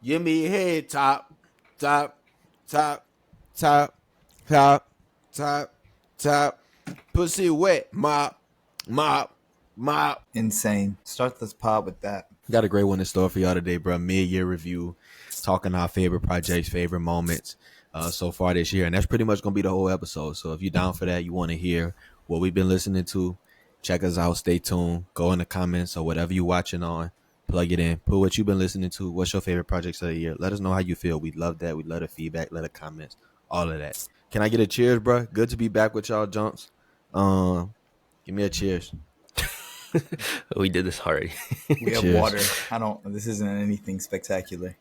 Give me head top, top, top, top, top, top, top. Pussy wet, mop, mop, mop. Insane. Start this pod with that. Got a great one in store for y'all today, bro. Mid-year review, talking our favorite projects, favorite moments so far this year. And that's pretty much going to be the whole episode. So if you're down for that, you want to hear what we've been listening to, check us out, stay tuned, go in the comments or whatever you're watching on, plug it in, put what you've been listening to, what's your favorite projects of the year. Let us know how you feel. We'd love that. We'd love the feedback, let the comments, all of that. Can I get a cheers, bro? Good to be back with y'all, Junks. Give me a cheers. We did this already. We have water. This isn't anything spectacular.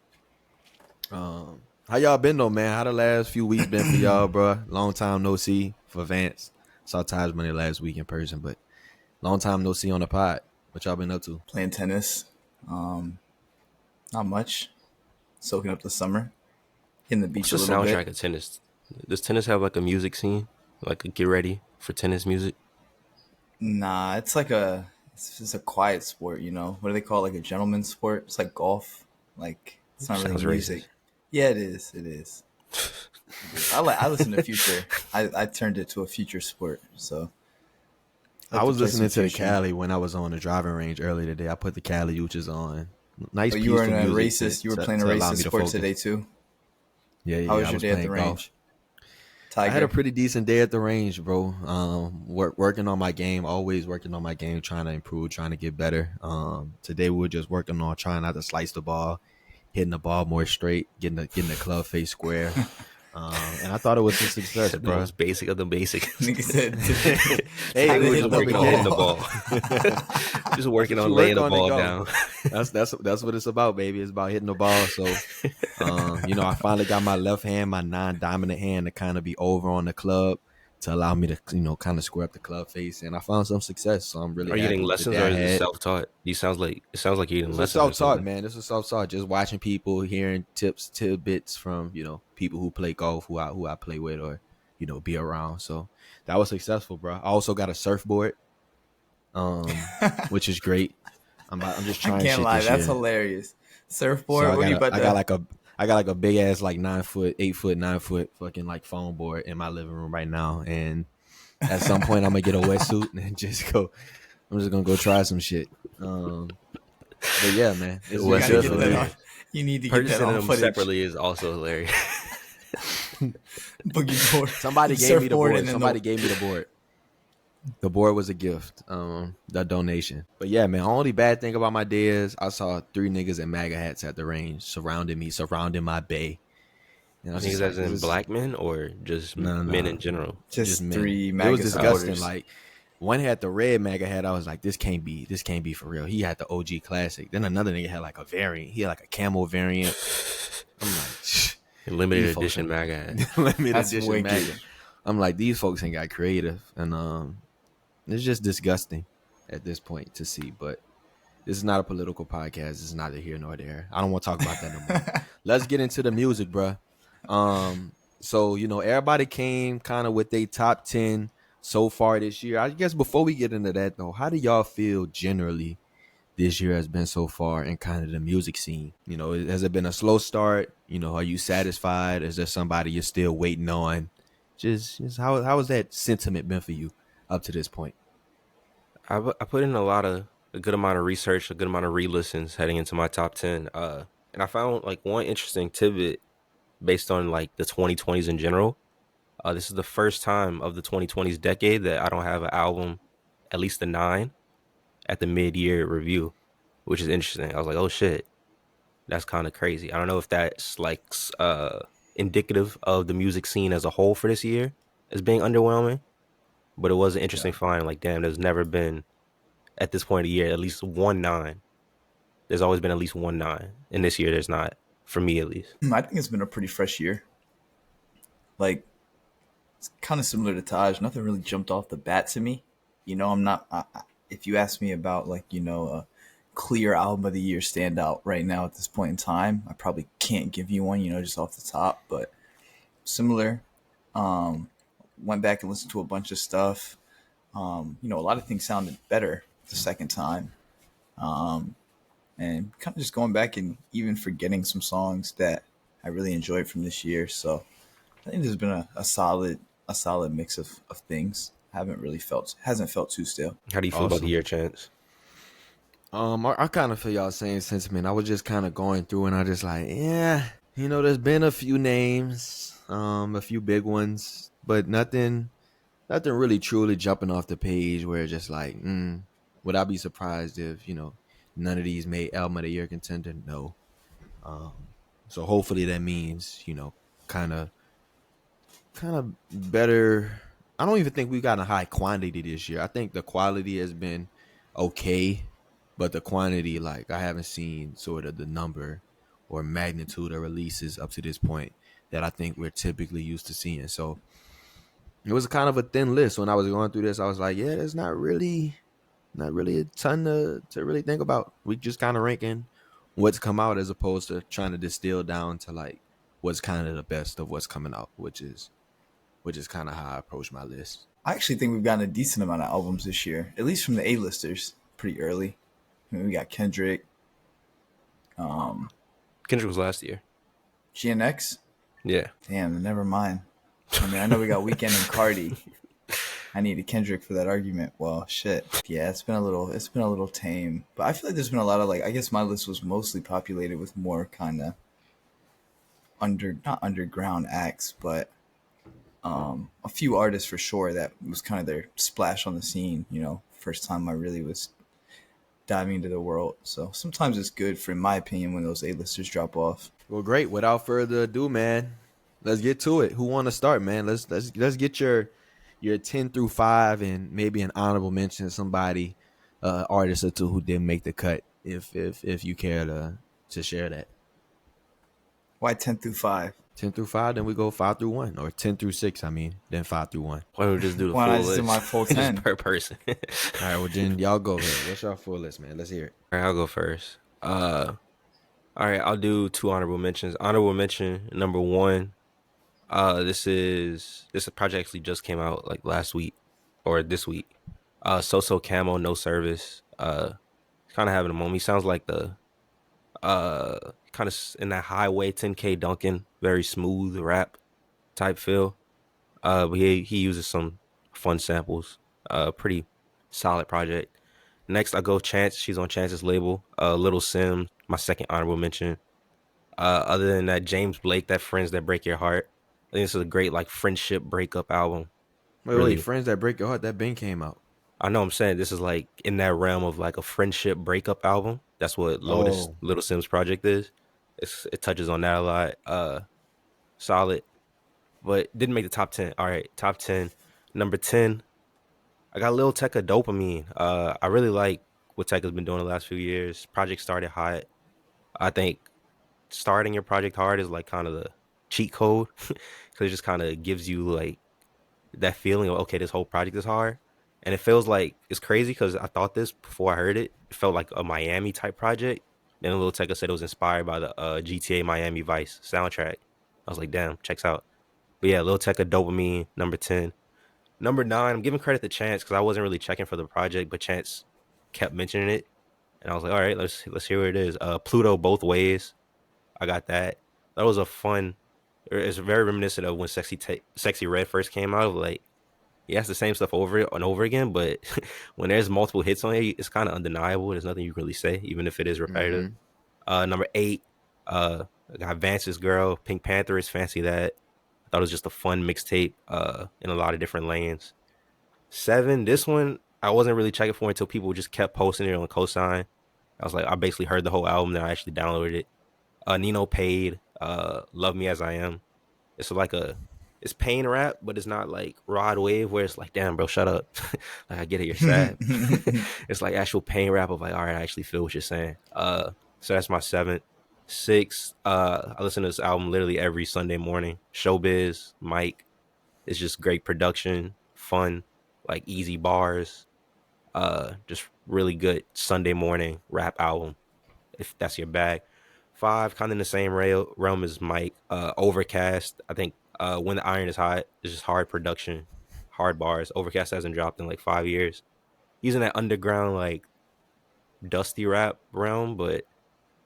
How y'all been though, man? How the last few weeks been for y'all, bro? Long time no see for Vance. Saw Ty's Money last week in person, but long time no see on the pod. What y'all been up to? Playing tennis. Not much. Soaking up the summer. Hitting the beach a little bit. What's the soundtrack of tennis? Does tennis have like a music scene? Like a get ready for tennis music? Nah, it's just a quiet sport, you know. What do they call it? Like a gentleman's sport? It's like golf. Like it's not really music. Racist. Yeah, it is. It is. I listen to Future. I turned it to a Future sport. So I was listening to the Cali when I was on the driving range earlier today. I put the Cali Uchas on. Nice. Oh, you were in a racist. You were playing a racist sport today too. Yeah. How was your day at the range? Tiger. I had a pretty decent day at the range, bro. Working on my game, always working on my game, trying to improve, trying to get better. Today we were just working on trying not to slice the ball, hitting the ball more straight, getting the club face square. And I thought it was a success, bro. The most basic of the basic. Nigga said, "Hey, we were just working on hitting the ball, just working on laying the ball down." That's what it's about, baby. It's about hitting the ball. So, I finally got my left hand, my non-dominant hand, to kind of be over on the club to allow me to, kind of square up the club face, and I found some success. So I'm really. Are you getting lessons or is it self-taught? It sounds like you're getting lessons. Self-taught, man. This is self-taught. Just watching people, hearing tips, tidbits from people who play golf, who I play with, or be around. So that was successful, bro. I also got a surfboard, which is great. I'm just trying. I can't lie, that's hilarious. Surfboard. So I got like a big ass like 9 foot, 8 foot, 9 foot fucking like foam board in my living room right now, and at some point I'm gonna get a wetsuit and just go. I'm just gonna go try some shit. But yeah, man, you need to get that on footage. Separately is also hilarious. Boogie board. Somebody gave me the board. Somebody gave me the board. The board was a gift, the donation. But yeah, man, only bad thing about my day is I saw 3 niggas in MAGA hats at the range surrounding my bay. Niggas as in black men or just men in general? Just men. 3 MAGA It was disgusting. supporters. Like, one had the red MAGA hat. I was like, this can't be for real. He had the OG classic. Then another nigga had like a variant. He had like a camo variant. I'm like, limited edition MAGA hat. Limited edition MAGA. I'm like, these folks ain't got creative, and it's just disgusting at this point to see. But this is not a political podcast. This is neither here nor there. I don't want to talk about that no more. Let's get into the music, bro. So everybody came kind of with their top 10 so far this year. I guess before we get into that though, how do y'all feel generally this year has been so far in kind of the music scene? Has it been a slow start? Are you satisfied? Is there somebody you're still waiting on? Just how has that sentiment been for you up to this point? I put in a good amount of research, a good amount of re-listens heading into my top 10. And I found like one interesting tidbit based on like the 2020s in general. This is the first time of the 2020s decade that I don't have an album, at least a 9, at the mid-year review, which is interesting. I was like, oh shit, that's kind of crazy. I don't know if that's like indicative of the music scene as a whole for this year as being underwhelming. But it was an interesting find. Like, damn, there's never been, at this point of the year, at least 1 9. There's always been at least 1 9. And this year, there's not, for me at least. I think it's been a pretty fresh year. Like, it's kind of similar to Taj. Nothing really jumped off the bat to me. I'm not, if you ask me about, like, a clear album of the year standout right now at this point in time, I probably can't give you one, just off the top. But similar. Went back and listened to a bunch of stuff. A lot of things sounded better the second time. and kind of just going back and even forgetting some songs that I really enjoyed from this year. So I think there's been a solid mix of things. Hasn't felt too stale. How do you feel about the Awesome. year, Chance? I kind of feel y'all same sentiment. I was just kind of going through, and I just like, yeah, there's been a few names, a few big ones, but nothing really truly jumping off the page where it's just like, would I be surprised if none of these made album of the year contender? No. Um, so hopefully that means kind of better. I don't even think we've gotten a high quantity this year. I think the quality has been okay, but the quantity, like I haven't seen sort of the number or magnitude of releases up to this point that I think we're typically used to seeing. So it was kind of a thin list when I was going through this. I was like, yeah, there's not really a ton to really think about. We just kind of ranking what's come out as opposed to trying to distill down to like what's kind of the best of what's coming out, which is kind of how I approach my list. I actually think we've gotten a decent amount of albums this year, at least from the A-listers, pretty early. I mean, we got Kendrick, Kendrick was last year. GNX. Yeah. Damn, never mind. I mean, I know we got Weeknd and Cardi. I needed Kendrick for that argument. Well, shit. Yeah, it's been a little tame. But I feel like there's been a lot of I guess my list was mostly populated with more kind of not underground acts, but a few artists for sure that was kind of their splash on the scene. First time I really was diving into the world. So sometimes it's good, in my opinion, when those A-listers drop off. Well, great. Without further ado, man, let's get to it. Who want to start, man? Let's get your 10 through 5 and maybe an honorable mention, somebody, artist or two who didn't make the cut, if you care to share that. Why 10 through 5? 10 through 5, then we go 5 through 1, or 10 through 6, I mean, then 5 through 1. Why don't we just do the Why full not list? just do my full Just 10? per person. All right, well, then y'all go ahead. What's your full list, man? Let's hear it. All right, I'll go first. All right, I'll do 2 honorable mentions. Honorable mention number 1. This project actually just came out like last week or this week. Sosocamo, No Service. Kind of having a moment. He sounds like the kind of in that highway 10K Duncan, very smooth rap type feel. But he uses some fun samples. Pretty solid project. Next, I go Chance. She's on Chance's label. Little Sim, my second honorable mention. Other than that, James Blake, that Friends That Break Your Heart. I think this is a great like friendship breakup album. Wait, Friends That Break Your Heart, that Ben came out. I know I'm saying this is like in that realm of like a friendship breakup album. That's what Lotus Little Sims project is. It touches on that a lot. Solid, but didn't make the top 10. All right, top 10. Number 10, I got Lil Tecca Dopamine. I really like what Tecca's been doing the last few years. Project started hot. I think starting your project hard is like kind of the cheat code because it just kind of gives you like that feeling of, okay, this whole project is hard. And it feels like it's crazy because I thought this before I heard it. It felt like a Miami type project. Then Lil Tecca said it was inspired by the GTA Miami Vice soundtrack. I was like, damn, checks out. But yeah, Lil Tecca Dopamine, number 10. Number 9, I'm giving credit to Chance because I wasn't really checking for the project, but Chance kept mentioning it. And I was like, all right, let's hear what it is. PLUTO Both Ways. I got that. That was a fun. It's very reminiscent of when Sexy Red first came out. Like, he has the same stuff over and over again, but when there's multiple hits on it, it's kind of undeniable. There's nothing you can really say, even if it is repetitive. Number 8, I got Vance's Girl, Pink Panther is Fancy That. I thought it was just a fun mixtape in a lot of different lanes. 7, this one I wasn't really checking for until people just kept posting it on Cosign. I was like, I basically heard the whole album, then I actually downloaded it. Nino Paid, Love Me As I Am. It's pain rap, but it's not like Rod Wave where it's like, damn, bro, shut up. Like, I get it, you're sad. It's like actual pain rap of like, all right, I actually feel what you're saying. So that's my 7th. 6, I listen to this album literally every Sunday morning. Showbiz, Mike. It's just great production, fun, like easy bars. Just really good Sunday morning rap album, if that's your bag. 5, kind of in the same realm as Mike. Overcast. I think When the Iron Is Hot is just hard production, hard bars. Overcast hasn't dropped in like 5 years. Using that underground like dusty rap realm, but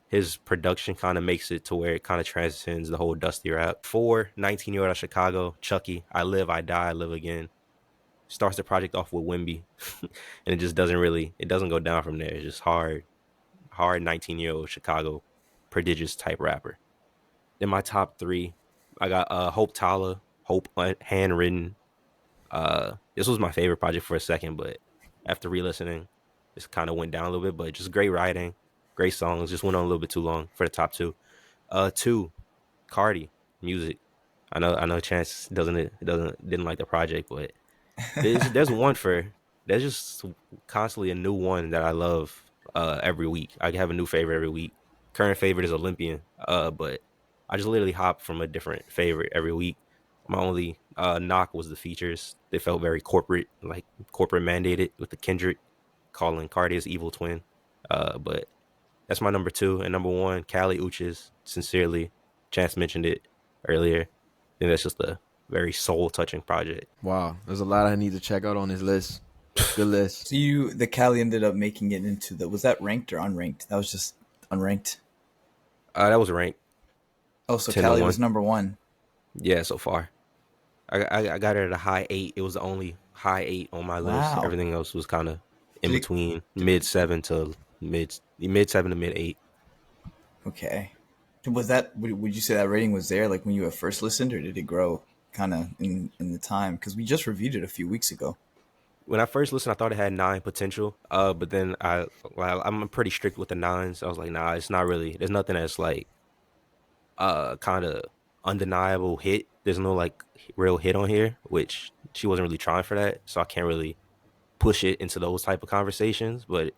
his production kind of makes it to where it kind of transcends the whole dusty rap. 4, 19-year-old out of Chicago, Chucky, I Live, I Die, I Live Again. Starts the project off with Wimby, and it just it doesn't go down from there. It's just hard 19-year-old Chicago prodigious type rapper. Then my top 3, I got Hope Tala, Hope Handwritten. This was my favorite project for a second, but after re-listening, this kind of went down a little bit. But just great writing, great songs. Just went on a little bit too long for the top 2. 2, Cardi, Music. I know Chance didn't like the project, but there's one for there's just constantly a new one that I love every week. I have a new favorite every week. Current favorite is Olympian, but I just literally hop from a different favorite every week. My only knock was the features. They felt very corporate, like corporate mandated with the Kendrick calling Cardi his evil twin. But that's my number 2. And number 1, Kali Uchis, Sincerely. Chance mentioned it earlier. And that's just a very soul touching project. Wow, there's a lot I need to check out on this list. Good list. So the Cali ended up making it into was that ranked or unranked? That was just unranked. That was ranked. Oh, so Cali was number 1. Yeah, so far. I got it at a high 8. It was the only high 8 on my list. Wow. Everything else was kind of in between mid 7 to mid 7 to mid 8. Okay. Was that, would you say that rating was there like when you had first listened, or did it grow kind of in the time? Because we just reviewed it a few weeks ago. When I first listened, I thought it had 9 potential. But then I'm pretty strict with the 9s. I was like, nah, it's not really. There's nothing that's like kind of undeniable hit. There's no like real hit on here, which she wasn't really trying for that. So I can't really push it into those type of conversations. But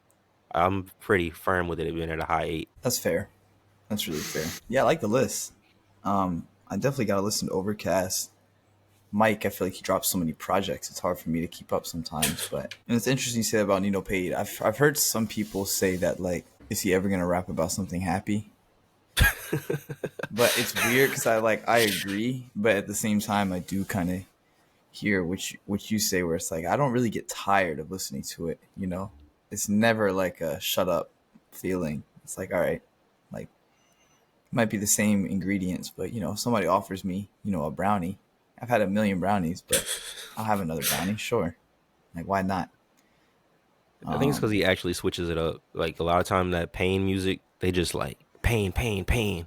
I'm pretty firm with it being at a high 8. That's fair. That's really fair. Yeah, I like the list. I definitely got to listen to Overcast. Mike, I feel like he drops so many projects. It's hard for me to keep up sometimes. But and it's interesting you say that about Nino Pate. I've heard some people say that, like, is he ever gonna rap about something happy? But it's weird because I agree, but at the same time I do kind of hear what you say, where it's like I don't really get tired of listening to it. You know, it's never like a shut up feeling. It's like, all right, like it might be the same ingredients, but if somebody offers me a brownie. I've had a million brownies, but I'll have another brownie. Sure. Like, why not? I think it's because he actually switches it up. Like, a lot of time that pain music, they just like, pain, pain, pain.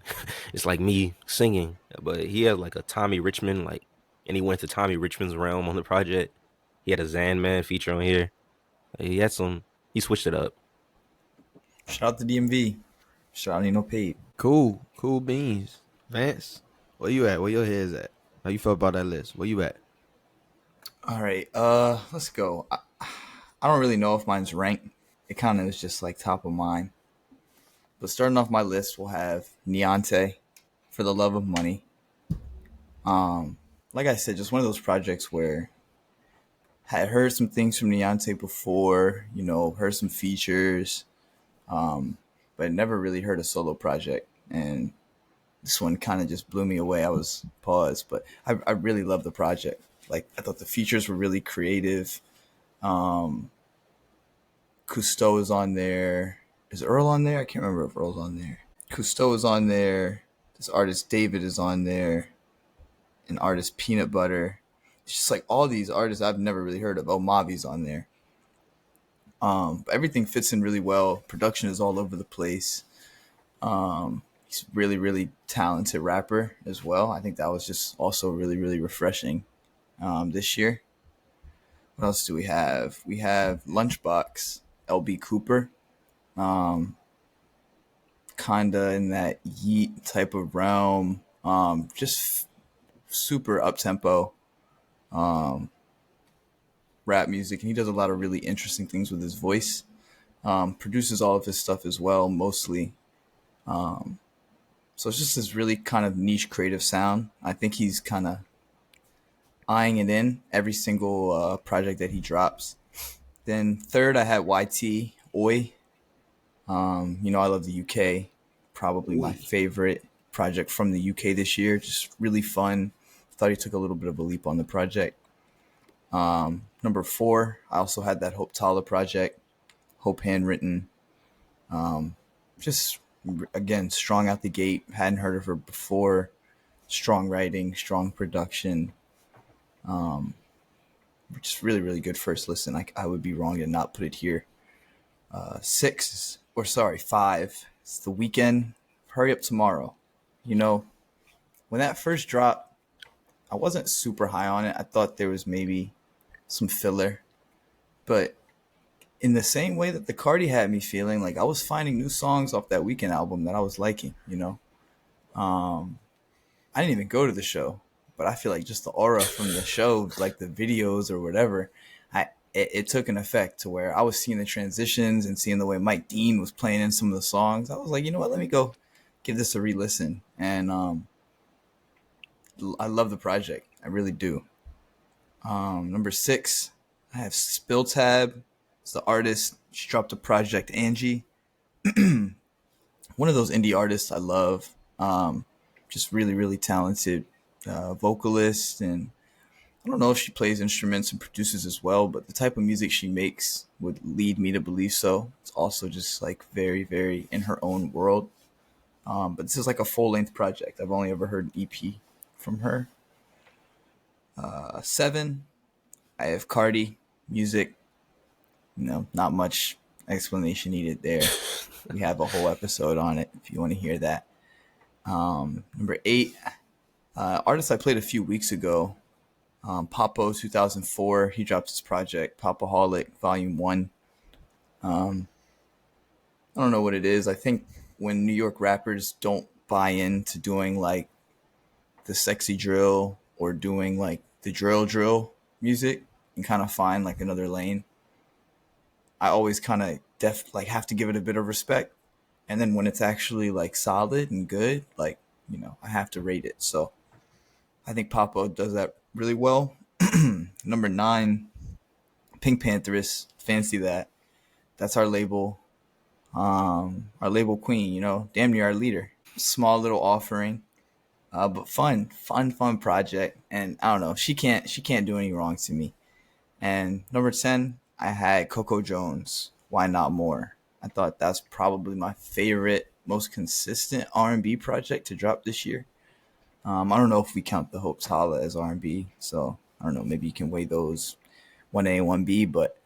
It's like me singing. But he had like a Tommy Richmond, like, and he went to Tommy Richmond's realm on the project. He had a Zan Man feature on here. He switched it up. Shout out to DMV. Shout out Nino Pate. Cool beans. Vance, where you at? Where your head's at? How you feel about that list? Where you at? All right, let's go. I don't really know if mine's ranked. It kind of is just like top of mind. But starting off my list, we'll have Niante, For the Love of Money. Like I said, just one of those projects where I had heard some things from Niante before, heard some features, but never really heard a solo project. And this one kind of just blew me away. I was paused, but I really love the project. Like, I thought the features were really creative. Cousteau is on there. Is Earl on there? I can't remember if Earl's on there. Cousteau is on there. This artist David is on there. An artist Peanut Butter. It's just like all these artists I've never really heard of. Oh, Mavi's on there. But everything fits in really well. Production is all over the place. He's really, really talented rapper as well. I think that was just also really, really refreshing this year. What else do we have? We have Lunchbox, LB Cooper. Kinda in that Yeet type of realm. Just super up-tempo rap music. And he does a lot of really interesting things with his voice. Produces all of his stuff as well, mostly. So it's just this really kind of niche creative sound. I think he's kind of eyeing it in every single project that he drops. Then third, I had YT, Oi. I love the UK. Probably my favorite project from the UK this year. Just really fun. Thought he took a little bit of a leap on the project. Number 4, I also had that Hope Tala project, Hope Handwritten. Just again, strong out the gate. Hadn't heard of her before. Strong writing, strong production. Just really, really good first listen. I would be wrong to not put it here. 5. It's The Weekend. Hurry Up Tomorrow. You know, when that first dropped, I wasn't super high on it. I thought there was maybe some filler, but in the same way that the Cardi had me feeling, like I was finding new songs off that Weekend album that I was liking. I didn't even go to the show, but I feel like just the aura from the show, like the videos or whatever, it took an effect to where I was seeing the transitions and seeing the way Mike Dean was playing in some of the songs. I was like, you know what, let me go give this a re-listen. And I love the project. I really do. Number 6, I have Spill Tab. It's the artist. She dropped a project, Angie. One of those indie artists I love. Just really, really talented vocalist. And I don't know if she plays instruments and produces as well, but the type of music she makes would lead me to believe so. It's also just like very, very in her own world. But this is like a full-length project. I've only ever heard an EP from her. 7, I have Cardi, Music. Not much explanation needed there. We have a whole episode on it if you want to hear that. Number 8, artist I played a few weeks ago, Popo 2004. He dropped his project, Popaholic Volume 1. I don't know what it is. I think when New York rappers don't buy into doing like the sexy drill or doing like the drill music and kind of find like another lane, I always kind of have to give it a bit of respect. And then when it's actually like solid and good, like, I have to rate it. So I think Papo does that really well. Number 9, Pink Pantheress. Fancy that. That's our label. Our label queen, damn near our leader. Small little offering. But fun project. And I don't know, she can't do any wrong to me. And number 10, I had Coco Jones, Why Not More. I thought that's probably my favorite, most consistent R&B project to drop this year. I don't know if we count the Hopes Holla as R&B, so I don't know, maybe you can weigh those 1A and 1B, but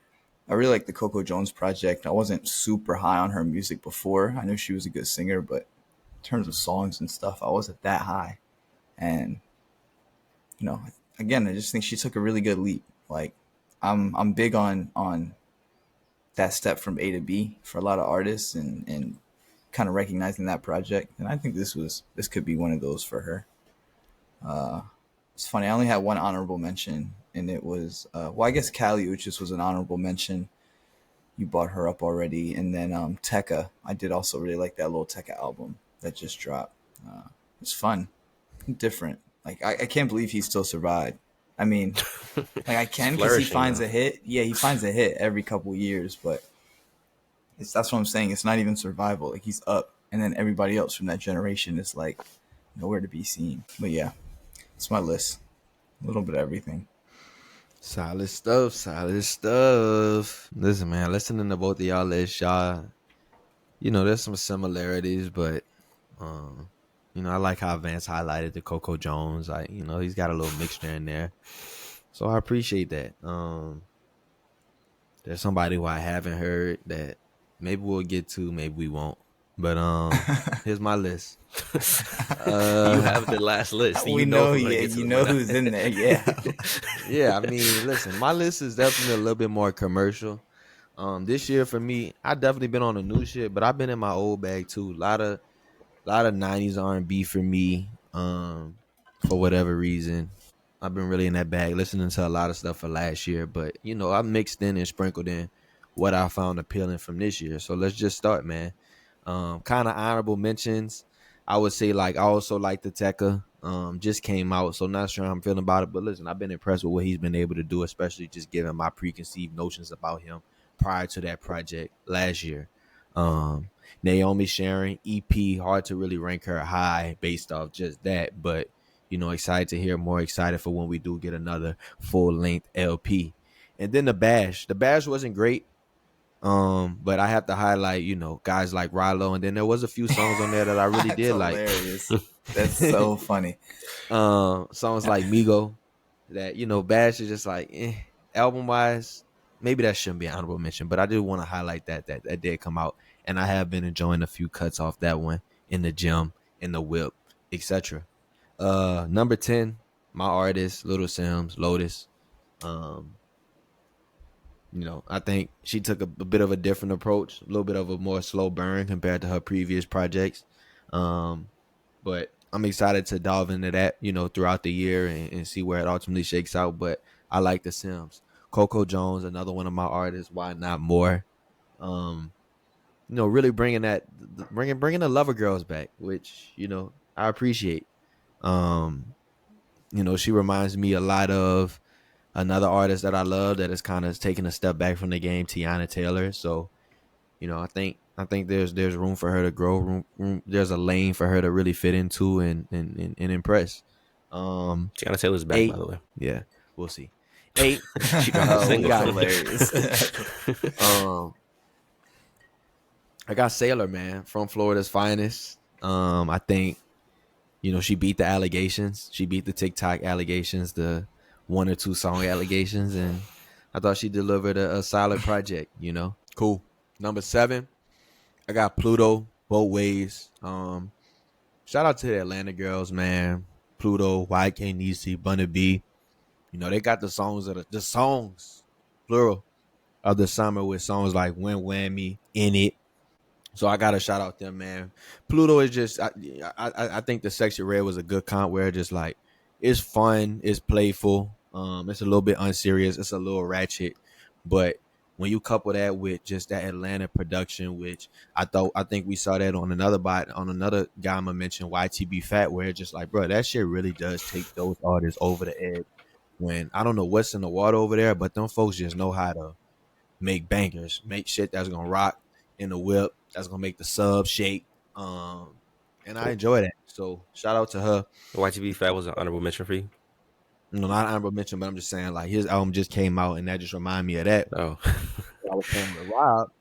I really like the Coco Jones project. I wasn't super high on her music before. I knew she was a good singer, but in terms of songs and stuff, I wasn't that high. And, again, I just think she took a really good leap. Like, I'm big on that step from A to B for a lot of artists and kind of recognizing that project. And I think this could be one of those for her. It's funny. I only had one honorable mention, and it was, I guess Kali Uchis was an honorable mention. You brought her up already. And then Tekka. I did also really like that little Tekka album that just dropped. It's fun, different. Like, I can't believe he still survived. I mean, like, I can because he finds a hit. Yeah, he finds a hit every couple years, but that's what I'm saying. It's not even survival. Like, he's up, and then everybody else from that generation is like nowhere to be seen. But yeah, it's my list. A little bit of everything. Solid stuff. Listen, man, listening to both of y'all lists, y'all, there's some similarities, but I like how Vance highlighted the Coco Jones. He's got a little mixture in there. So I appreciate that. There's somebody who I haven't heard that maybe we'll get to, maybe we won't. But here's my list. You have the last list. We know who's in there. Yeah. Yeah, I mean, listen, my list is definitely a little bit more commercial. This year for me, I definitely been on the new shit, but I've been in my old bag too. A lot of 90s R&B for me. For whatever reason, I've been really in that bag, listening to a lot of stuff for last year. But I mixed in and sprinkled in what I found appealing from this year. So let's just start, man. Kind of honorable mentions. I would say, like, I also like the Tekka. Just came out, so not sure how I'm feeling about it. But listen, I've been impressed with what he's been able to do, especially just given my preconceived notions about him prior to that project last year. Naomi Sharon, EP, hard to really rank her high based off just that, but excited to hear more, excited for when we do get another full-length LP. And then the Bash wasn't great. But I have to highlight, guys like Rilo, and then there was a few songs on there that I really That's did like. hilarious. That's so funny. Songs like Migo, that Bash is just like album wise, maybe that shouldn't be an honorable mention, but I do want to highlight that did come out, and I have been enjoying a few cuts off that one in the gym, in the whip, etc. Number 10, my artist, Little Sims, Lotus. Um, I think she took a bit of a different approach, a little bit of a more slow burn compared to her previous projects. But I'm excited to delve into that, throughout the year and see where it ultimately shakes out. But I like the Sims. Coco Jones, another one of my artists. Why not more? Really bringing the Lover Girls back, which I appreciate. Um, she reminds me a lot of another artist that I love that is kind of taking a step back from the game, Tiana Taylor. So, I think there's room for her to grow. There's a lane for her to really fit into and impress. Tiana Taylor's back, 8, by the way. yeah, we'll see. 8, She dropped a we single. got Hilarious. I got Sailor, man, from Florida's finest. I think she beat the allegations. She beat the TikTok allegations, the 1 or 2 song allegations, and I thought she delivered a solid project. Cool. Number 7, I got Pluto, Both Ways. Shout out to the Atlanta girls, man. Pluto, YK Nisi, Bunny B. They got the songs plural, of the summer with songs like Win Whammy, In It. So I gotta shout out them, man. Pluto is just I think the Sexy Red was a good comp where just like it's fun, it's playful, it's a little bit unserious, it's a little ratchet, but when you couple that with just that Atlanta production, which I think we saw that on another guy I'm gonna mention, YTB Fat, where it's just like, bro, that shit really does take those artists over the edge. When I don't know what's in the water over there, but them folks just know how to make bangers, make shit that's gonna rock in the whip, that's gonna make the sub shake. And I enjoy that. So shout out to her. YTB Fat was an honorable mention for you. Not an honorable mention, but I'm just saying like his album just came out, and that just reminded me of that. Oh, I was saying with Rob.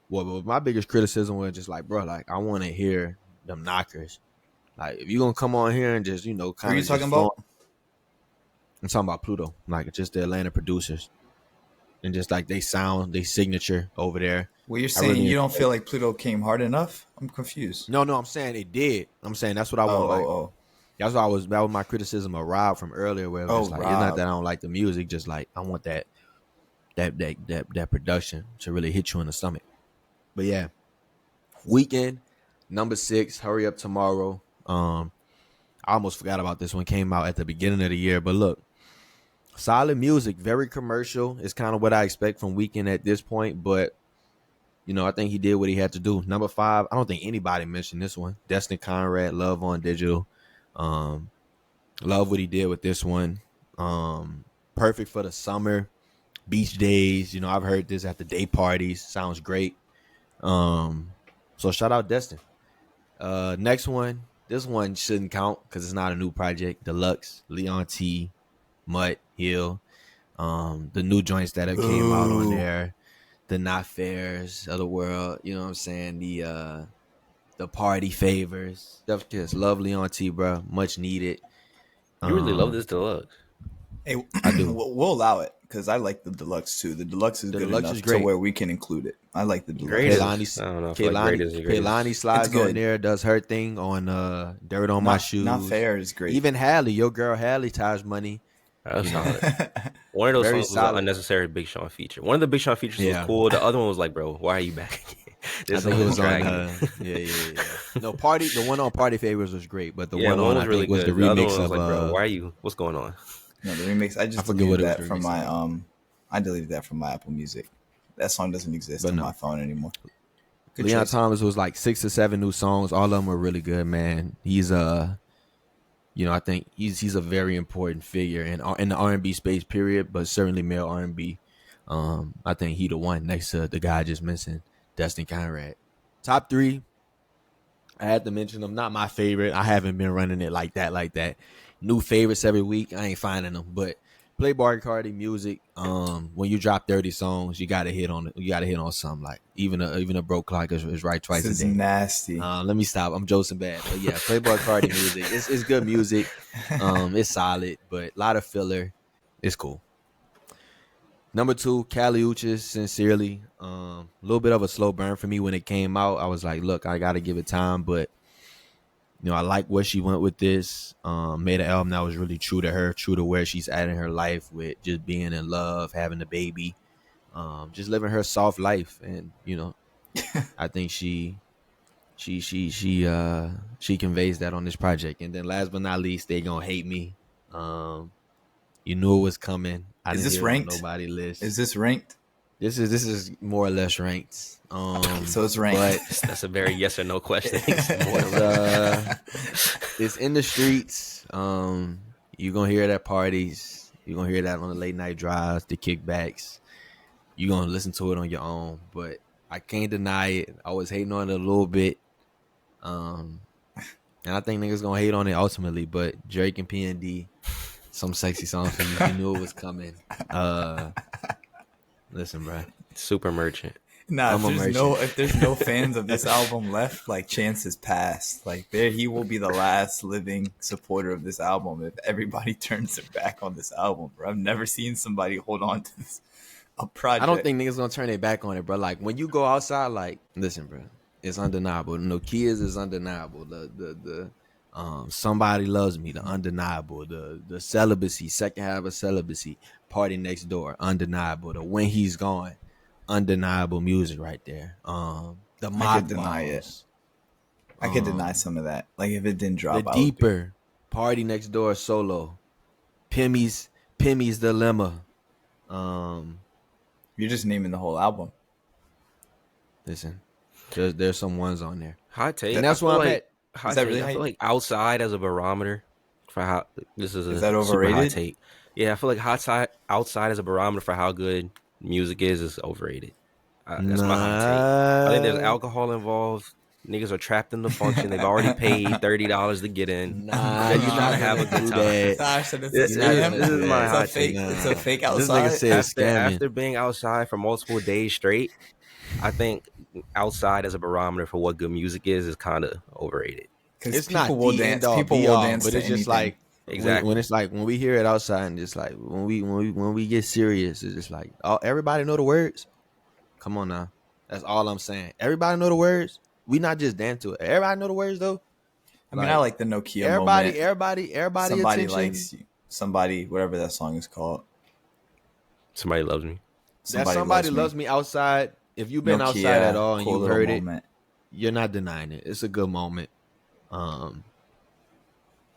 Well, my biggest criticism was just like, bro, like I want to hear them knockers. Like if you gonna come on here and just kind of. What are you talking about? I'm talking about Pluto, like just the Atlanta producers, and just like they sound, they signature over there. Well, you're saying you don't feel like Pluto came hard enough? I'm confused. No, I'm saying it did. I'm saying that's what I want. That's why that was my criticism of Rob from earlier, where it was like, it's not that I don't like the music, just like I want that production to really hit you in the stomach. But yeah, Weekend, number 6, Hurry Up Tomorrow. I almost forgot about this one. Came out at the beginning of the year, but look, solid music, very commercial. It's kind of what I expect from Weekend at this point, but I think he did what he had to do. Number 5, I don't think anybody mentioned this one. Destin Conrad, Love on Digital. Love what he did with this one. Perfect for the summer, beach days. I've heard this at the day parties. Sounds great. So shout out Destin. Next one. This one shouldn't count because it's not a new project. Deluxe, Leon T, Mutt, Hill. The new joints that have came out on there. The Not Fairs of the world. You know what I'm saying? The Party Favors. Just love Leon T, bro. Much needed. you really love this Deluxe. Hey, I do. We'll allow it because I like the Deluxe too. The Deluxe is good enough to where we can include it. I like the Deluxe. Greatest. I don't know if Kaylani slides on there, does her thing on Dirt on My Shoes. Not Fair is great. Even Hallie, your girl Hallie, Taj Money. That's solid. One of those songs was an unnecessary Big Sean feature. One of the Big Sean features was cool. The other one was like, bro, why are you back again? I think it was on. Yeah. No, the one on Party Favors was great, but the one on was really was good. the remix was of. like, bro, why are you? What's going on? No, the remix. I just deleted that from my I deleted that from my Apple Music. That song doesn't exist on my phone anymore. Leon Thomas was like 6 or 7 new songs. All of them were really good, man. He's I think he's a very important figure in the R&B space, period, but certainly male R&B. I think he the one next to the guy I just mentioned, Destin Conrad. Top 3, I had to mention them. Not my favorite. I haven't been running it like that. New favorites every week. I ain't finding them, but Playboy Cardi music. When you drop 30 songs, you gotta hit on it. You gotta hit on something. Like even a broke clock is right This twice a is day. nasty. Let me stop. I'm Joseph bad, but yeah, Playboy Cardi music. It's good music. It's solid, but a lot of filler. It's cool. Number 2, Cali Uchis, Sincerely. A little bit of a slow burn for me when it came out. I was like, look, I gotta give it time, but I like where she went with this. Made an album that was really true to her, true to where she's at in her life with just being in love, having a baby, just living her soft life. And I think she conveys that on this project. And then last but not least, They Gonna Hate Me. You knew it was coming. I Is didn't this hear it on ranked? nobody's list. Is this ranked? This is more or less ranked. So it's ranked. But That's a very yes or no question. it's in the streets. You're gonna hear it at parties. You're gonna hear that on the late night drives, the kickbacks. You're gonna listen to it on your own. But I can't deny it. I was hating on it a little bit. And I think niggas gonna hate on it ultimately. But Drake and PND, some sexy songs for you. You knew it was coming. Listen, bro. Super merchant. Nah, I'm a if there's no fans of this album left, like chance is past. Like he will be the last living supporter of this album if everybody turns their back on this album, bro. I've never seen somebody hold on to a project. I don't think niggas gonna turn their back on it, bro. Like when you go outside, like listen, bro, it's undeniable. No Kids is undeniable. The Somebody Loves Me, the undeniable. The Celibacy, second half of Celibacy, Party Next Door, undeniable. The When He's Gone, undeniable music right there. The I Mock could deny it. Balls, I could deny some of that. Like if it didn't drop The out. Deeper, Party Next Door solo, Pimmy's Dilemma. You're just naming the whole album. Listen, there's some ones on there. Hot take. And that's where I'm at. Hot Is that take. really I hot? feel like outside as a barometer for how this is that super overrated? hot take. Yeah, I feel like outside as a barometer for how good music is overrated. That's my hot take. I think there's alcohol involved. Niggas are trapped in the function. They've already paid $30 to get in. Nah, You're you're trying not to have a gonna good do time. that. Gosh, and This is my hot take. It's a fake This outside. nigga said scamming. After being outside for multiple days straight, I think outside as a barometer for what good music is kind of overrated. Because It's people not will the dance. end all People be will all, dance but to it's just anything. like Exactly. when it's like when we hear it outside and just like when we get serious, it's just like everybody know the words. Come on now, that's all I'm saying. Everybody know the words. We not just dance to it. Everybody know the words though. I mean, I like the Nokia everybody, moment. everybody Somebody attention. likes you. Somebody, whatever that song is called. Somebody loves me. Somebody loves me outside. If you've been Nokia, outside at all and cool you little heard moment. it, you're not denying it. It's a good moment.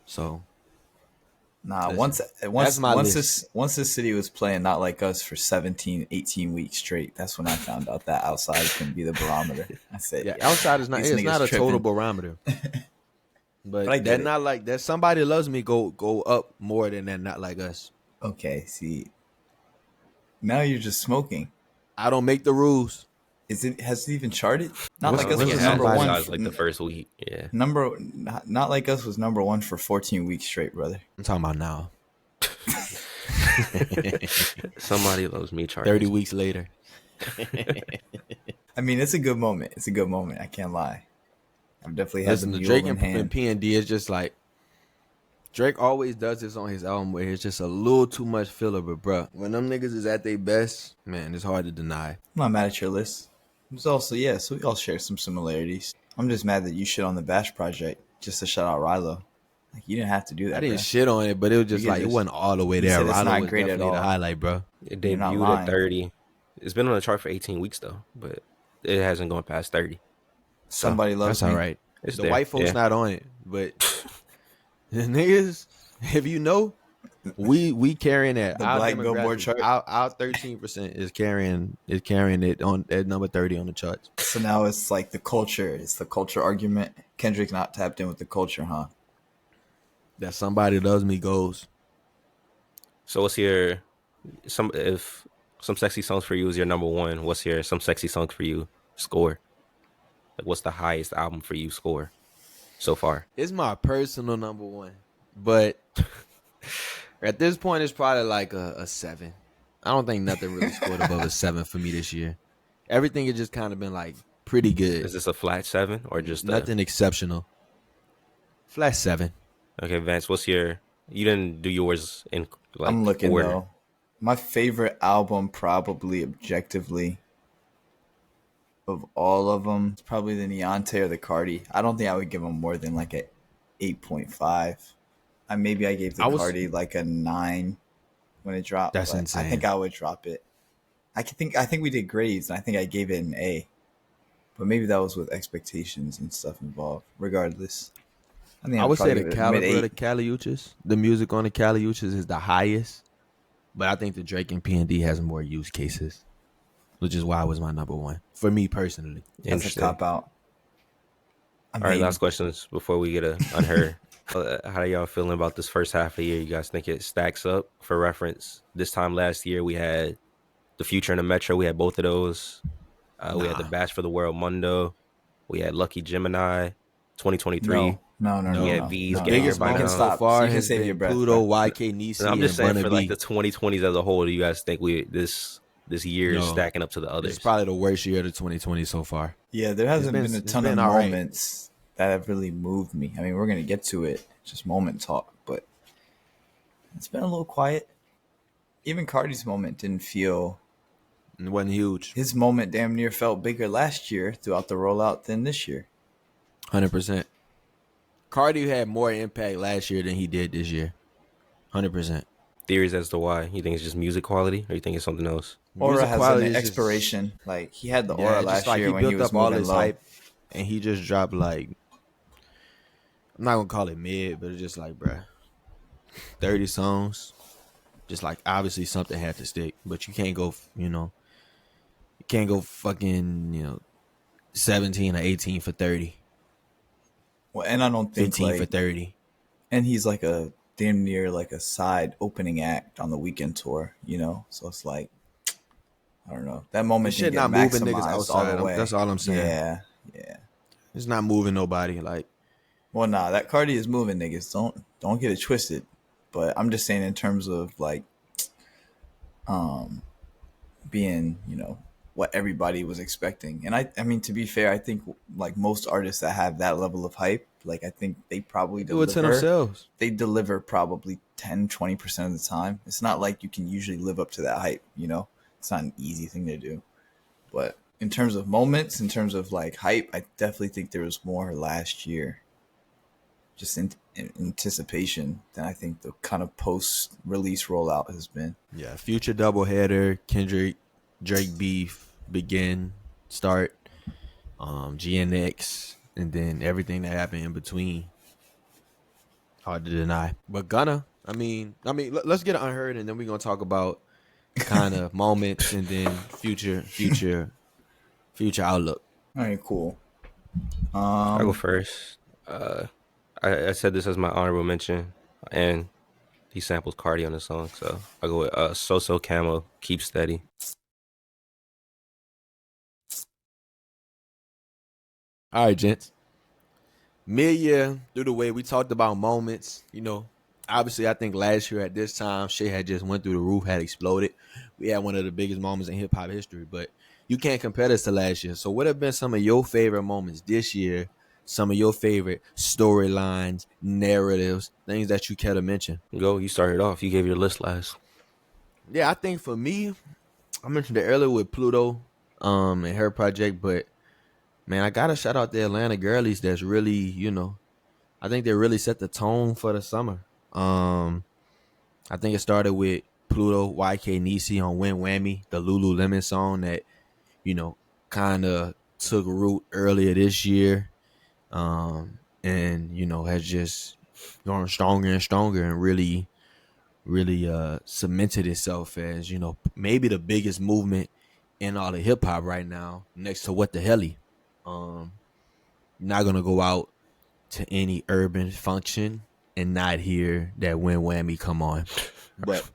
So Nah, listen, once this city was playing Not Like Us for 17, 18 weeks straight, that's when I found out that outside can be the barometer. I said, yeah, outside is not. these It's niggas not a total tripping. barometer. But I get that it. not like that. Somebody Loves Me go up more than that. Not Like Us. Okay, see. Now you're just smoking. I don't make the rules. Has it even charted? Not What's- Like Us what's was the number somebody- one. Like the first week. Yeah. Not Like Us was number one for 14 weeks straight, brother. I'm talking about now. Somebody Loves Me. Charles. 30 weeks later. I mean, it's a good moment. It's a good moment. I can't lie. I've definitely had Listen, the the mule Drake in and hand. P&D is just like Drake always does this on his album where it's just a little too much filler. But bruh, when them niggas is at their best, man, it's hard to deny. I'm not mad at your list. It's also, yeah, so we all share some similarities. I'm just mad that you shit on the Bash project just to shout out Rilo. Like, you didn't have to do that, I didn't bruh. shit on it, but it was just You like it just- wasn't all the way you there. said it's Rilo not was great at definitely the all. highlight, bro. It You're not debuted lying. at 30. It's been on the chart for 18 weeks though, but it hasn't gone past 30. Somebody Loves That's Me. all right. It's The there, white folks yeah. not on it, but the niggas, if you know, we carrying that. The Our Black Billboard demographic, chart. Our 13% is carrying it on at number 30 on the charts. So now it's like the culture. It's the culture argument. Kendrick not tapped in with the culture, huh? That Somebody Loves Me goes. So what's your some sexy songs for you is your number one? What's your some sexy songs for you score? Like what's the highest album for you score so far? It's my personal number one, but At this point, it's probably like a 7. I don't think nothing really scored above a 7 for me this year. Everything has just kind of been like pretty good. Is this a flat 7 or just nothing exceptional? Flat 7. Okay, Vance, what's your? You didn't do yours in like I'm looking order. though. My favorite album, probably objectively, of all of them, it's probably the Neonte or the Cardi. I don't think I would give them more than like a 8.5. Maybe I gave the Cardi like a 9 when it dropped. That's but insane. I think I would drop it. I think we did grades, and I think I gave it an A. But maybe that was with expectations and stuff involved. Regardless, I would say the caliber of the Caliuches, the music on the Caliuches is the highest. But I think the Drake and P&D has more use cases, which is why it was my number 1 for me personally. That's a cop out. All right, last questions before we get unheard. How y'all feeling about this first half of the year? You guys think it stacks up? For reference, this time last year we had the Future and the Metro. We had both of those. We had the Bash for the World Mundo. We had Lucky Gemini. 2023. No. We had V's. Biggest moment so far has been PLUTO, YK, Nisi, I'm just saying, for B. like the 2020s as a whole, do you guys think this year is stacking up to the others? It's probably the worst year of the 2020 so far. Yeah, there hasn't been a ton of moments that have really moved me. I mean, we're gonna get to it, just moment talk, but it's been a little quiet. Even Cardi's moment didn't feel. It wasn't huge. His moment damn near felt bigger last year throughout the rollout than this year. 100%. Cardi had more impact last year than he did this year. 100%. Theories as to why? You think it's just music quality, or you think it's something else? Aura has an expiration. Like, he had the aura last year when he was moving all low. Hype, and he just dropped like, I'm not gonna call it mid, but it's just like, bruh, 30 songs. Just like, obviously something had to stick, but you can't go, you can't go fucking, 17 or 18 for 30. Well, and I don't think 15 for 30. And he's like a damn near like a side opening act on the weekend tour, So it's like, I don't know. That moment shit not moving niggas outside. That's all I'm saying. Yeah. It's not moving nobody. Like, well, nah, that Cardi is moving niggas. Don't get it twisted. But I'm just saying in terms of like, being, what everybody was expecting. And I mean, to be fair, I think like most artists that have that level of hype, like I think they probably do it to themselves. They deliver probably 10-20% of the time. It's not like you can usually live up to that hype, It's not an easy thing to do. But in terms of moments, in terms of like hype, I definitely think there was more last year. Just in anticipation than I think the kind of post-release rollout has been. Yeah, Future doubleheader, Kendrick, Drake beef, start, GNX, and then everything that happened in between. Hard to deny. But I mean, let's get it unheard, and then we're gonna talk about kind of moments and then future outlook. All right, cool. I'll go first. I said this as my honorable mention, and he samples Cardi on the song, so I'll go with Sosocamo, Keep Steady. All right, gents. Mid-year, through the way we talked about moments, obviously I think last year at this time, shit had just went through the roof, had exploded. We had one of the biggest moments in hip-hop history, but you can't compare this to last year. So what have been some of your favorite moments this year? Some of your favorite storylines, narratives, things that you care to mention? Go, you started off. You gave your list last. Yeah, I think for me, I mentioned it earlier with PLUTO and her project, but man, I gotta shout out the Atlanta girlies that's really, I think they really set the tone for the summer. I think it started with PLUTO, YK Nisi on Win Whammy, the Lululemon song that, kind of took root earlier this year. And has just gone stronger and stronger and really cemented itself as maybe the biggest movement in all of hip hop right now, next to What the Helly. Not gonna go out to any urban function and not hear that Win Whammy come on, but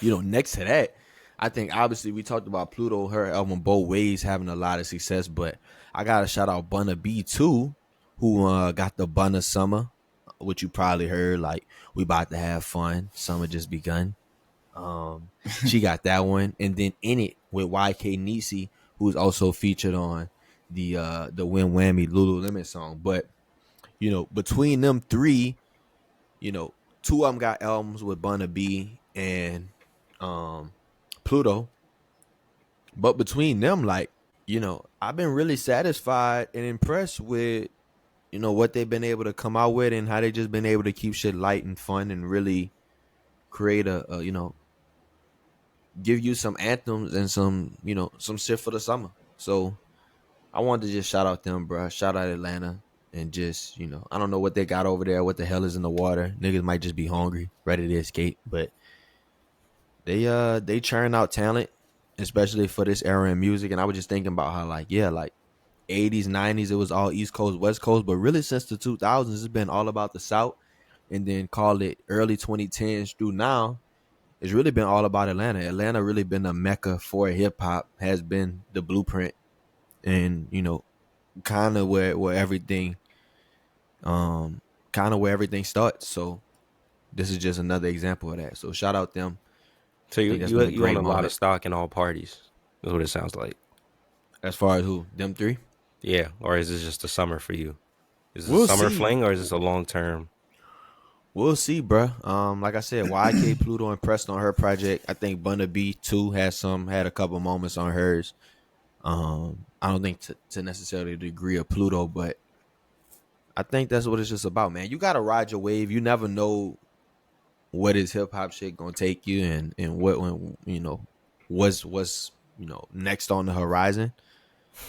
next to that, I think obviously we talked about PLUTO, her album Both Ways having a lot of success, but I gotta shout out Bunna B too, who got the Bunna Summer what you probably heard, like "We About to Have Fun," "Summer Just Begun." She got that one, and then "In It" with YK Nisi, who's also featured on the Win Whammy Lululemon song. But between them three, two of them got albums with Burna B and Pluto. But between them, like, I've been really satisfied and impressed with, what they've been able to come out with and how they just been able to keep shit light and fun and really create a give you some anthems and some shit for the summer. So I wanted to just shout out them, bro. Shout out Atlanta. And just, I don't know what they got over there, what the hell is in the water. Niggas might just be hungry, ready to escape. But they churn out talent, especially for this era in music. And I was just thinking about how, like 80s, 90s, it was all East Coast, West Coast. But really since the 2000s, it's been all about the South. And then call it early 2010s through now, it's really been all about Atlanta. Atlanta really been a mecca for hip hop, has been the blueprint, and kind of where everything starts. So this is just another example of that. So shout out them. So I think that's you been a you own great a lot moment. of stock in all parties. That's what it sounds like. As far as who? Them three? Yeah, or is this just a summer for you? Is this a We'll summer see. fling or is this a long term? We'll see, bruh. Like I said, YK Pluto impressed on her project. I think Burna B too had a couple moments on hers. I don't think to necessarily the degree of Pluto, but I think that's what it's just about, man. You gotta ride your wave. You never know what is hip hop shit gonna take you, and what when what's next on the horizon.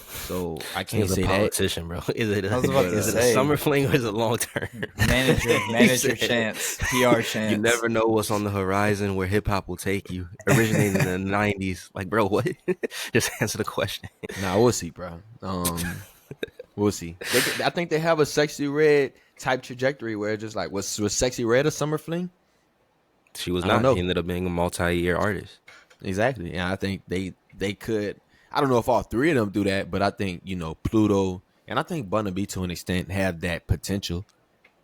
So I This can't nigga's a say that. politician, bro. Is it I was about to is it a say, summer fling or is it long term? manage your said, chance, PR chance. You never know what's on the horizon where hip hop will take you. Originated in the 90s. Like, bro, what? Just answer the question. Nah, we'll see, bro. We'll see. I think they have a Sexy Red type trajectory where it's just like, was Sexy Red a summer fling? She was I don't not. know. He ended up being a multi-year artist. Exactly. And I think they could. I don't know if all three of them do that, but I think Pluto and I think Burna B to an extent have that potential.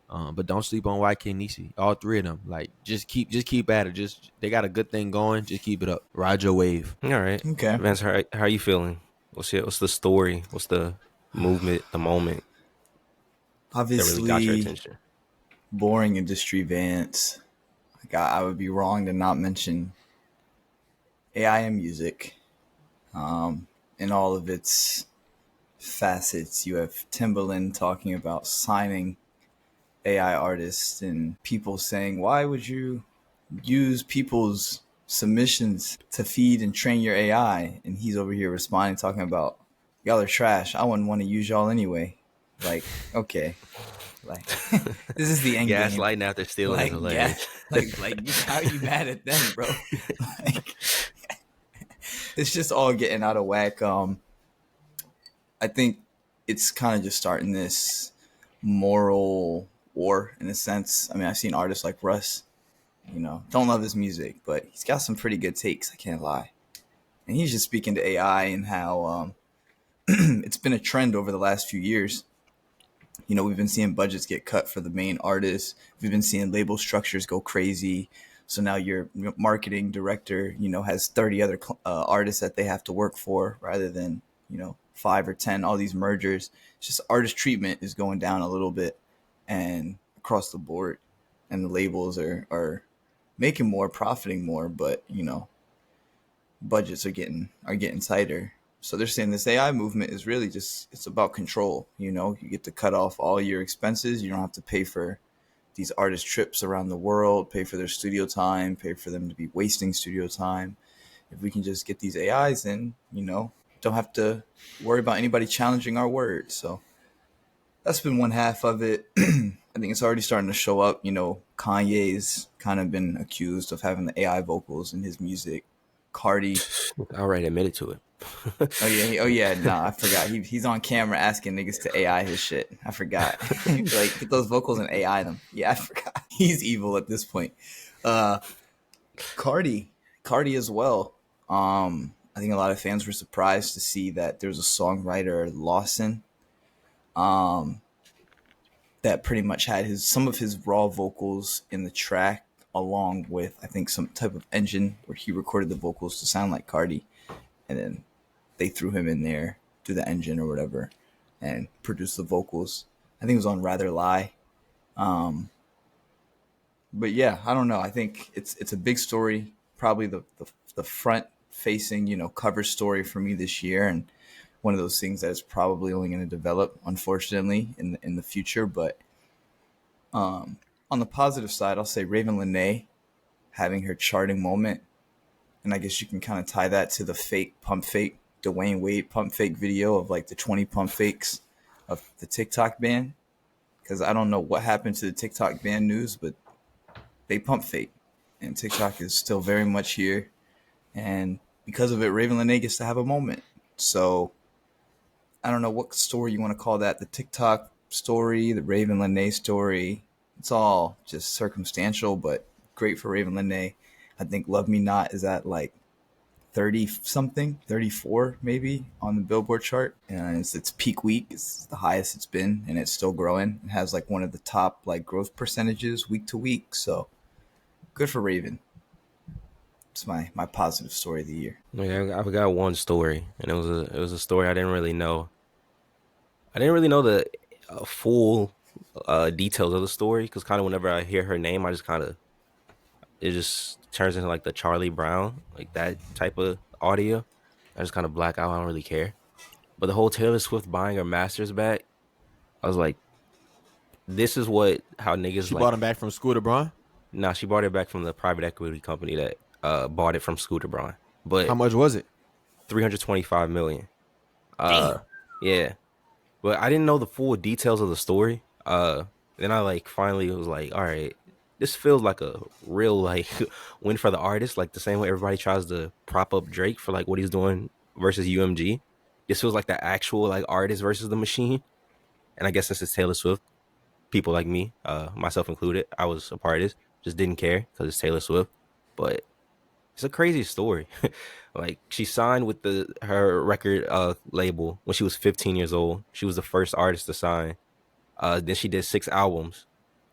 But don't sleep on YK Nisi. All three of them, like just keep at it. Just they got a good thing going. Just keep it up. Ride your wave. All right. Okay. Vance, how are you feeling? What's the story? What's the movement, the moment that really got your Obviously, attention? boring industry, Vance. I would be wrong to not mention AI and music, in all of its facets. You have Timbaland talking about signing AI artists and people saying, why would you use people's submissions to feed and train your AI? And he's over here responding, talking about, y'all are trash. I wouldn't want to use y'all anyway. Like, okay. Like, this is the end game. Gaslighting after stealing is hilarious. How are you mad at them, bro? Like, it's just all getting out of whack. I think it's kind of just starting this moral war in a sense. I mean, I've seen artists like Russ, don't love his music, but he's got some pretty good takes. I can't lie. And he's just speaking to AI and how it's been a trend over the last few years. We've been seeing budgets get cut for the main artists. We've been seeing label structures go crazy. So now your marketing director, has 30 other artists that they have to work for rather than, 5 or 10, all these mergers. It's just artist treatment is going down a little bit and across the board. And the labels are making more, profiting more, but, budgets are getting tighter. So they're saying this AI movement is really it's about control. You get to cut off all your expenses. You don't have to pay for these artist trips around the world, pay for their studio time, pay for them to be wasting studio time. If we can just get these AIs in, don't have to worry about anybody challenging our words. So that's been one half of it. I think it's already starting to show up. Kanye's kind of been accused of having the AI vocals in his music. Cardi. I already admitted to it. Oh yeah. Nah, I forgot. He's on camera asking niggas to AI his shit. I forgot. Like, get those vocals and AI them. Yeah, I forgot. He's evil at this point. Cardi as well. I think a lot of fans were surprised to see that there's a songwriter, Lawson. that pretty much had some of his raw vocals in the track, along with I think some type of engine where he recorded the vocals to sound like Cardi, and then they threw him in there through the engine or whatever, and produced the vocals. I think it was on Rather Lie. But yeah, I don't know. I think it's a big story, probably the front facing, cover story for me this year, and one of those things that is probably only going to develop, unfortunately, in the future. But on the positive side, I'll say Raven Lenae having her charting moment, and I guess you can kind of tie that to the fake pump fake Dwayne Wade pump fake video of like the 20 pump fakes of the TikTok ban. Because I don't know what happened to the TikTok ban news, but they pump fake, and TikTok is still very much here. And because of it, Raven Lenae gets to have a moment. So I don't know what story you want to call that. The TikTok story, the Raven Lenae story. It's all just circumstantial, but great for Raven Lenae. I think Love Me Not is at like 30 something, 34 maybe on the Billboard chart. And it's its peak week. It's the highest it's been, and it's still growing. It has like one of the top like growth percentages week to week. So good for Raven. It's my positive story of the year. I've got one story, and it was a story I didn't really know. I didn't really know the full details of the story, because kind of whenever I hear her name, it just turns into like the Charlie Brown, like that type of audio. I just kind of black out. I don't really care. But the whole Taylor Swift buying her masters back, I was like, this is how niggas She like. bought him back from Scooter Braun? Nah, she bought it back from the private equity company that bought it from Scooter Braun. But How much was it? $325 million. Damn. Yeah. But I didn't know the full details of the story. Then I like finally was like, all right, this feels like a real like win for the artist, like the same way everybody tries to prop up Drake for like what he's doing versus UMG. This feels like the actual like artist versus the machine. And I guess since it's Taylor Swift, people like me, myself included, I was a part of this, just didn't care because it's Taylor Swift. But it's a crazy story. Like she signed with her record label when she was 15 years old. She was the first artist to sign. Then she did 6 albums.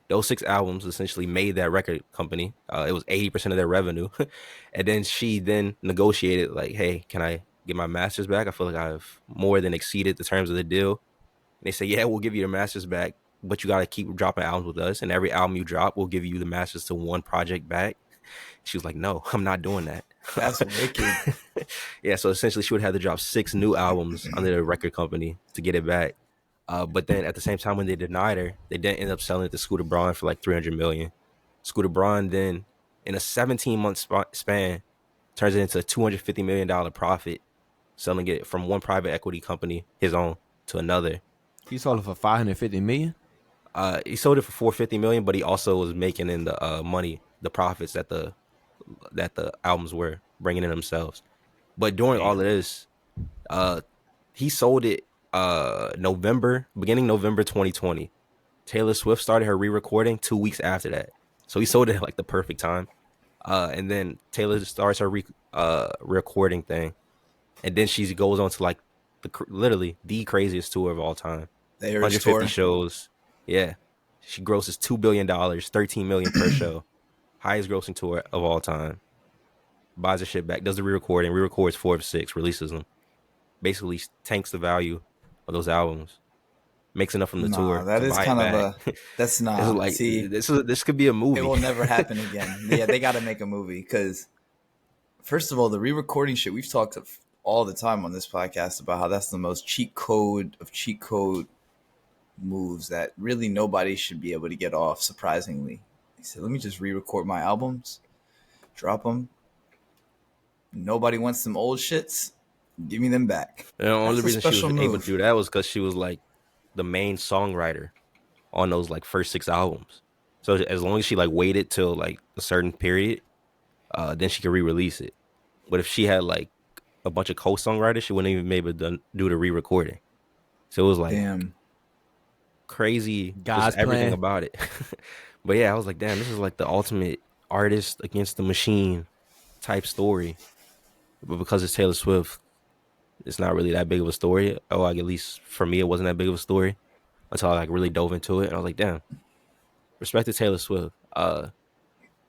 Those 6 albums essentially made that record company. It was 80% of their revenue. And then she negotiated like, hey, can I get my masters back? I feel like I've more than exceeded the terms of the deal. And they say, yeah, we'll give you your masters back, but you got to keep dropping albums with us. And every album you drop, we'll give you the masters to one project back. She was like, no, I'm not doing that. That's wicked. Yeah, so essentially she would have to drop 6 new albums under the record company to get it back. But then at the same time, when they denied her, they didn't end up selling it to Scooter Braun for like $300 million. Scooter Braun then, in a 17-month span, turns it into a $250 million profit, selling it from one private equity company, his own, to another. He sold it for $550 million? He sold it for $450 million, but he also was making in the money, the profits that the albums were bringing in themselves. But during all of this, he sold it beginning November 2020. Taylor Swift started her re-recording 2 weeks after that, so he sold it at like the perfect time. And then Taylor starts her recording thing, and then she goes on to like literally the craziest tour of all time. 150 shows. Yeah, she grosses $2 billion, $13 million per show, highest grossing tour of all time. Buys her shit back, does the re-records 4 of 6, releases them. Basically tanks the value of those albums, makes enough from the tour. That is kind of that's not. This is like, see, this could be a movie. It will never happen again. Yeah, they got to make a movie because, first of all, the re-recording shit, we've talked all the time on this podcast about how that's the most cheat code of cheat code moves that really nobody should be able to get off. Surprisingly, he said, "Let me just re-record my albums, drop them. Nobody wants some old shits. Give me them back." And the only reason she was able to do that was because she was like the main songwriter on those like first 6 albums. So as long as she like waited till like a certain period, then she could re-release it. But if she had like a bunch of co-songwriters, she wouldn't even be able to do the re-recording. So it was like, damn, crazy, just everything about it. But yeah, I was like, damn, this is like the ultimate artist against the machine type story. But because it's Taylor Swift, it's not really that big of a story. Oh, like at least for me, it wasn't that big of a story. until I like really dove into it, and I was like, damn, respect to Taylor Swift.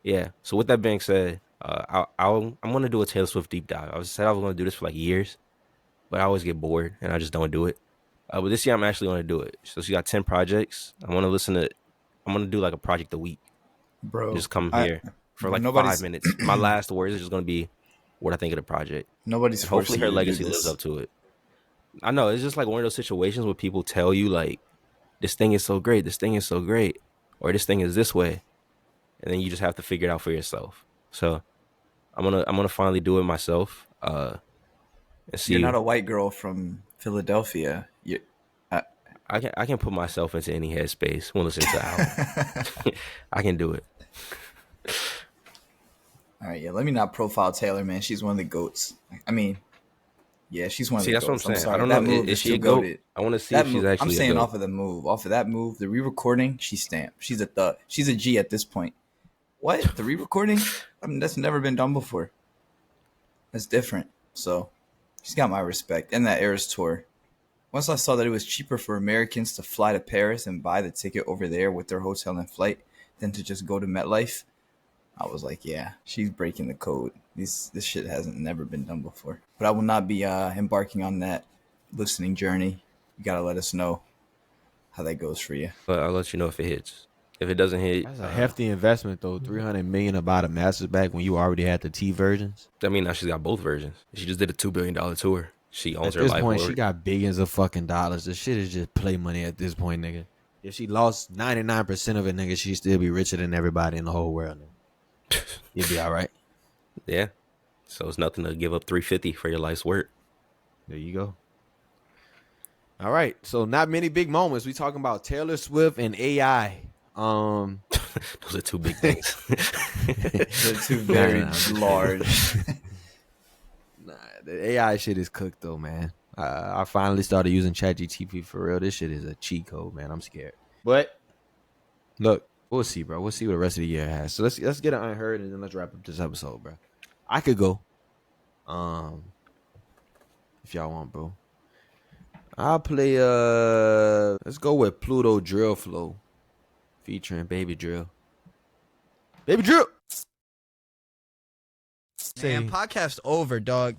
Yeah. So with that being said, I'm gonna do a Taylor Swift deep dive. I was gonna do this for like years, but I always get bored and I just don't do it. But this year I'm actually gonna do it. So she got 10 projects. I'm gonna do like a project a week. Bro, Just come I here for bro, like 5 minutes. My last words is just gonna be what I think of the project, nobody's and hopefully forcing her you to do legacy lives this. up to it. I know it's just like one of those situations where people tell you like this thing is so great, this thing is so great, or this thing is this way, and then you just have to figure it out for yourself. So I'm gonna finally do it myself. And You're see. not a white girl from Philadelphia. I, I can put myself into any headspace when listening to the album. I can do it. all right, yeah. Let me not profile Taylor, man. She's one of the goats. I mean, yeah, she's one of See, the that's what I'm goats. I'm saying. I sorry. don't know. That move Is is she too a goat? goated. I want to see That if she's move, I'm actually a saying goat. off of the move. Off of that move, the re-recording, she's stamped. She's a thug. She's a G at this point. What? The re-recording? I mean, that's never been done before. That's different. So she's got my respect. And that Eras tour. Once I saw that it was cheaper for Americans to fly to Paris and buy the ticket over there with their hotel and flight than to just go to MetLife, I was like, yeah, she's breaking the code. This shit hasn't never been done before. But I will not be embarking on that listening journey. You gotta let us know how that goes for you. But I'll let you know if it hits. If it doesn't hit, That's a hefty investment though. 300 million to buy the masters back when you already had the T versions. I mean, now she's got both versions. She just did a $2 billion tour. She owns At her this life point, over she it. got billions of fucking dollars. This shit is just play money at this point, nigga. If she lost 99% of it, nigga, she'd still be richer than everybody in the whole world, nigga. You'd be all right. Yeah. So it's nothing to give up 350 for your life's work. There you go. All right. So not many big moments. We talking about Taylor Swift and AI. Those are two big things. They're two very large. Nah, the AI shit is cooked though, man. I finally started using ChatGPT for real. This shit is a cheat code, man. I'm scared. But look, we'll see, bro. We'll see what the rest of the year has. So let's get an unheard and then let's wrap up this episode, bro. I could go. If y'all want, bro. I'll play let's go with Pluto Drill Flow featuring BabyDrill. BabyDrill. Man, podcast over, dog.